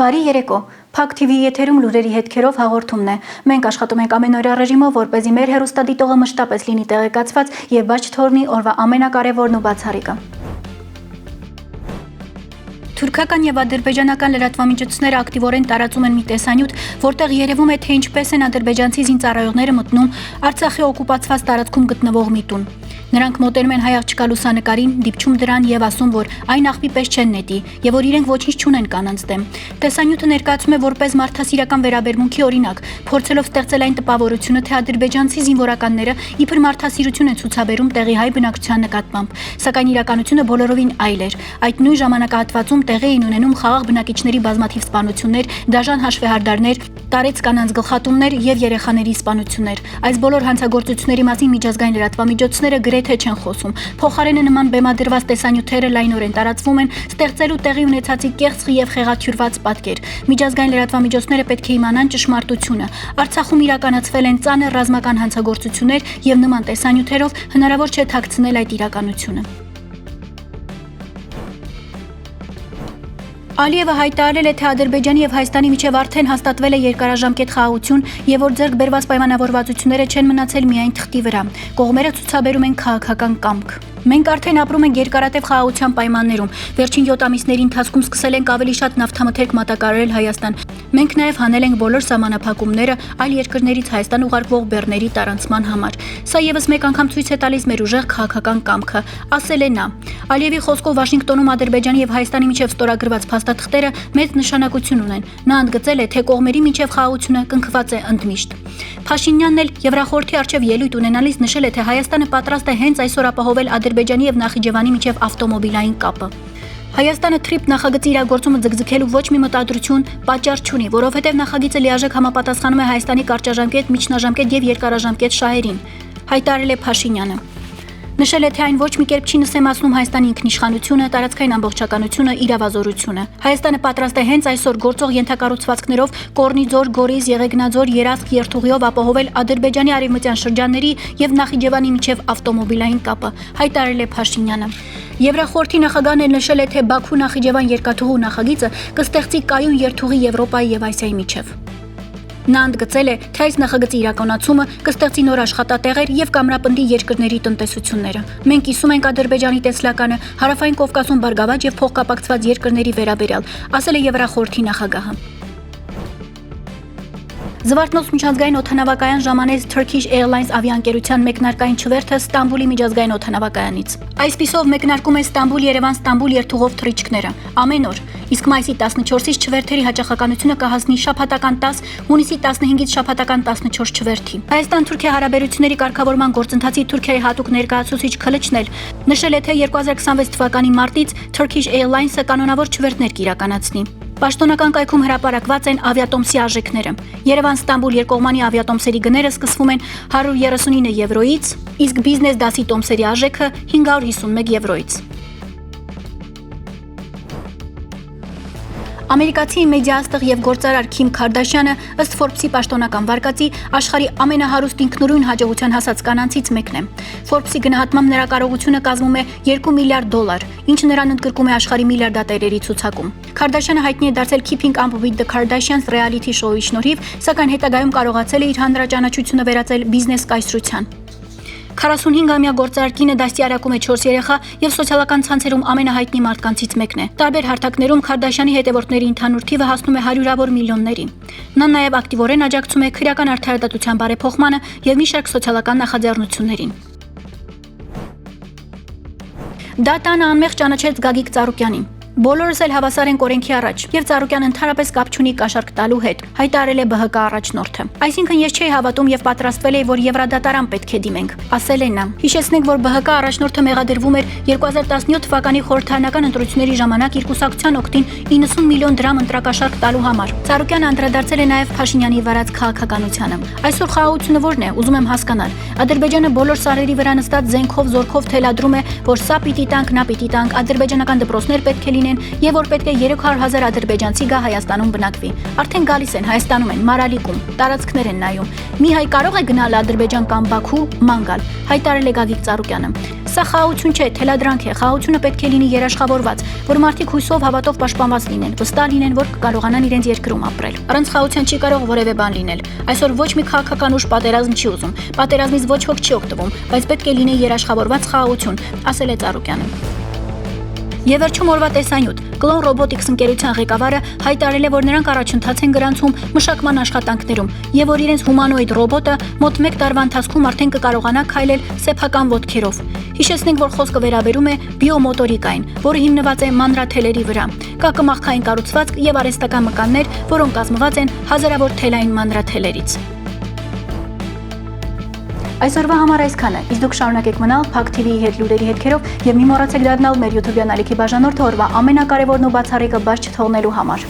Բարի երեկո, Փակ TV եթերում լուրերի հետքերով հաղորդումն է։ Մենք աշխատում ենք ամենօրյա ռեժիմով, որպեսզի մեր հեռուստադիտողը մշտապես լինի տեղեկացված եւ բաց չթողնի օրվա ամենակարևորն ու բացառիկը։ Թուրքական եւ ադրբեջանական լրատվամիջոցները ակտիվորեն տարածում են մի տեսանյութ, որտեղ երևում է, թե ինչպես են ադրբեջանցի զինծառայողները մտնում Արցախի օկուպացված տարածքում գտնվող մի տուն։ Նրանք մոտենում են հայ աղջկա լուսանկարին, դիպչում դրան եւ ասում, որ այն աղբի պես չեն նետի եւ որ իրենք ոչինչ չունեն կանանց դեմ։ Տեսանյութը ներկայացում է որպես մարդասիրական վերաբերմունքի օրինակ, փորձելով ստեղծել այն տպավորությունը, թե ադրբեջանցի զինվորականները իբր մարդասիրություն են ցուցաբերում տեղի հայ բնակչության նկատմամբ, սակայն իրականությունը բոլորովին այլ էր։ Այդ նույն ժամանակահատվածում տեղի էին ունենում խաղաղ բնակիչների բազմաթիվ սպանություններ, դաժան հաշվեհարդարներ, տարեց կանանց գլխատումներ եւ երեխաների սպանություններ։ Այս բոլոր հանցագործությունների մասին միջազգային լրատվամիջոցները գրեթե չեն խոսում։ Փոխարենը նման բեմադրված տեսանյութերը լայնորեն տարածվում են, ստեղծելու տեղի ունեցածի կեղծ եւ խեղաթյուրված պատկեր։ Միջազգային լրատվամիջոցները պետք է իմանան ճշմարտությունը։ Արցախում իրականացվել են ծանր ռազմական հանցագործություններ եւ նման տեսանյութերով հնարավոր չէ թաքցնել այդ իրականությունը։ Ալիևը հայտարարել է, թե Ադրբեջանի եւ Հայաստանի միջև արդեն հաստատվել է երկարաժամկետ խաղաղություն եւ որ ձեռք բերված պայմանավորվածությունները չեն մնացել միայն թղթի վրա։ Կողմերը ցուցաբերում են քաղաքական կամք։ Մենք արդեն ապրում ենք երկարատև խաղաղության պայմաններում։ Վերջին 7 ամիսների ընթացքում սկսել ենք ավելի շատ նավթամթերք մատակարարել Հայաստան։ Մենք նաև հանել ենք բոլոր սահմանափակումները այլ երկրներից Հայաստան ուղարկվող բեռների տարանցման համար։ Սա եւս մեկ անգամ ցույց է տալիս մեր ուժեղ քաղաքական կամքը, ասել է նա։ Ալիևի խոսքով Վաշինգտոնում Ադրբեջանի եւ Հայաստանի միջև ստորագրված փաստաթղթերը մեծ նշանակություն ունեն։ Նա ընդգծել է, թե կողմերի միջև խաղաղությունը կնքված է ընդմիշտ։ Փաշինյանն էլ Եվրախորհրդի արչև ելույթ ունենալիս նշել է, թե Հայաստանը պատրաստ է հենց այսօր ապահովել Ադրբեջանի եւ Նախիջևանի միջև ավտոմոբիլային կապը։ Հայաստանը TRIP նախագծի իրագործումը ձգձգելու ոչ մի մտադրություն, պատճառ չունի, որովհետև նախագիծը լիարժեք համապատասխանում է Հայաստանի կարճաժամկետ, միջնաժամկետ եւ երկարաժամկետ շահերին, հայտարարել է Փաշինյանը։ Նշել է, թե այն ոչ մի կերպ չի նսեմացնում Հայաստանի ինքնիշխանությունը, տարածքային ամբողջականությունը, իրավազորությունը։ Հայաստանը պատրաստ է հենց այսօր գործող ենթակառուցվածքներով Կորնի ձոր, Գորիս, Եղեգնաձոր, Երասք երթուղիով ապահովել Ադրբեջանի արևմտյան շրջանների եւ Նախիջևանի միջև ավտոմոբիլային կապը, հայտարարել է Փաշինյանը։ Եվրախորհրդի նախագահն էլ նշել է, թե Բաքու-Նախիջևան երկաթուղու նախագիծը կստեղծի կայուն երթուղի Եվրոպայի եւ Ասիայի միջև։ Նա ընդգծել է, թե այս նախագծի իրականացումը կստեղծի նոր աշխատատեղեր եւ կամրապնդի երկրների տնտեսությունները։ Մենք կիսում ենք Ադրբեջանի տեսլականը Հարավային Կովկասում բարգավաճ եւ փոխկապակցված երկրների վերաբերյալ, ասել է Եվրախորհրդի նախագահը։ Զվարթնոց միջազգային օդանավակայան ժամանեց Turkish Airlines ավիաընկերության մեկնարկային չվերթը Ստամբուլի միջազգային օդանավակայանից։ Այսպիսով մեկնարկում է Ստամբուլ-Երևան-Ստամբուլ երթուղով թռիչքները ամեն օր, իսկ մայիսի 14-ից չվերթերի հաճախականությունը կհասնի շաբաթական 10, հունիսի 15-ից շաբաթական 14 չվերթի։ Հայաստան-Թուրքիա հարաբերությունների կարգավորման գործընթացի Թուրքիայի հատուկ ներկայացուցիչ Քլիչն էլ նշել է, թե 2026 թվականի մարտից Turkish Airlines-ը կանոնավոր չվերթներ կիրականացնի։ Պաշտոնական կայքում հրապարակված են ավիատոմսի արժեքները։ Երևան-Ստամբուլ երկկողմանի ավիատոմսերի գները սկսվում են 139 եվրոից, իսկ բիզնես դասի տոմսերի արժեքը 551 եվրոից։ Ամերիկացի մեդիաաստղ եւ գործարար Քիմ Քարդաշյանը ըստ Forbes-ի պաշտոնական վարկածի աշխարհի ամենահարուստ ինքնուրույն հաջողության հասած կանանցից մեկն է։ Forbes-ի գնահատմամբ նրա կարողությունը կազմում է $2 միլիարդ, ինչը նրան ընդգրկում է աշխարհի միլիարդատերերի ցուցակում։ Քարդաշյանը հայտնի է դարձել Keeping Up with the Kardashians ռեալիթի շոուի շնորհիվ, սակայն հետագայում կարողացել է իր հանրաճանաչությունը վերածել բիզնես կայսրության։ 45-ամյա գործարար կինը դաստիարակում է 4 երեխա եւ սոցիալական ցանցերում ամենահայտնի մարդկանցից մեկն է։ Տարբեր հարթակներում Քարդաշյանի հետևորդների ընդհանուր թիվը հասնում է հարյուրավոր միլիոնների։ Նա նաեւ ակտիվորեն աջակցում է քրեական արդարադատության բարեփոխմանը եւ մի շարք սոցիալական նախաձեռնություններին։ Դա տանը անմեղ ճանաչեց Գագիկ Ծառուկյանին։ Բոլորս էլ հավասար ենք օրենքի առաջ, եւ Ծառուկյանը ընդհանրապես կապ չունի կաշառք տալու հետ, հայտարարել է ԲՀԿ առաջնորդը։ Այսինքն ես չէի հավատում եւ պատրաստվել էի, որ Եվրադատարան պետք է դիմենք, ասել է նա։ Հիշեցնենք, որ ԲՀԿ առաջնորդը մեղադրվում էր 2017 թվականի խորհրդարանական ընտրությունների ժամանակ իր կուսակցության օգտին 90 միլիոն դրամ ընտրակաշառք տալու համար։ Ծառուկյանը անդրադարձել է նաեւ Փաշինյանի վարած քաղաքականությանը։ Այսօր խաղաղությունը ո՞րն է, ուզում եմ հասկանալ։ Ադրբեջանը բոլոր սարերի վրա նստած զենքով, զորքով թելադրում է, որ սա պիտի տանք, նա պիտի տանք, ադրբեջանական դպրոցներ պետք է լինեն եւ որ պետք է 300,000 ադրբեջանցի գա Հայաստանում բնակվի։ Արդեն գալիս են, Հայաստանում են, Մարալիկում, տարածքներ են նայում։ Մի հայ կարող է գնալ Ադրբեջան կամ Բաքու ման գալ, հայտարարել է Գագիկ Ծառուկյանը։ Սա խաղաղություն չէ, թելադրանք է, խաղաղությունը պետք է լինի երաշխավորված, որ մարդիկ հույսով հավատով պաշտպանված լինեն, վստահ լինեն, որ կկարողանան իրենց երկրում ապրել։ Առանց խաղաղության չի կարող որևէ բան լինել։ Այսօր ոչ մի քաղաքական ուժ պատերազմ չի ուզում, պատերազմից ոչ ոք չի օգտվում, բայց պետք է լինի երաշխավորված խաղաղություն, ասել է Ծառուկյանը։ Եվ վերջում օրվա տեսանյութ։ Clone Robotics ընկերության ղեկավարը հայտարարել է, որ նրանք առաջընթաց են գրանցում մշակման աշխատանքներում եւ որ իրենց հումանոիդ ռոբոտը մոտ 1 տարվա ընթացքում արդեն կկարողանա քայլել սեփական ոտքերով։ Հիշեցնենք, որ խոսքը վերաբերում է բիոմոտորիկային, որը հիմնված է մանրաթելերի վրա։ Կա կմախքային կառուցվածք եւ արհեստական մկաններ, որոնք կազմված են հազարավոր թելային մանրաթելերից։ Այսօրվա համար այսքանը, իսկ դուք շարունակեք մնալ Փակ TV-ի հետ լուրերի հետքերով եւ մի մոռացեք դառնալ մեր YouTube-յան ալիքի բաժանորդը օրվա ամենակարևորն ու բացառիկը բաց չթողնելու համար։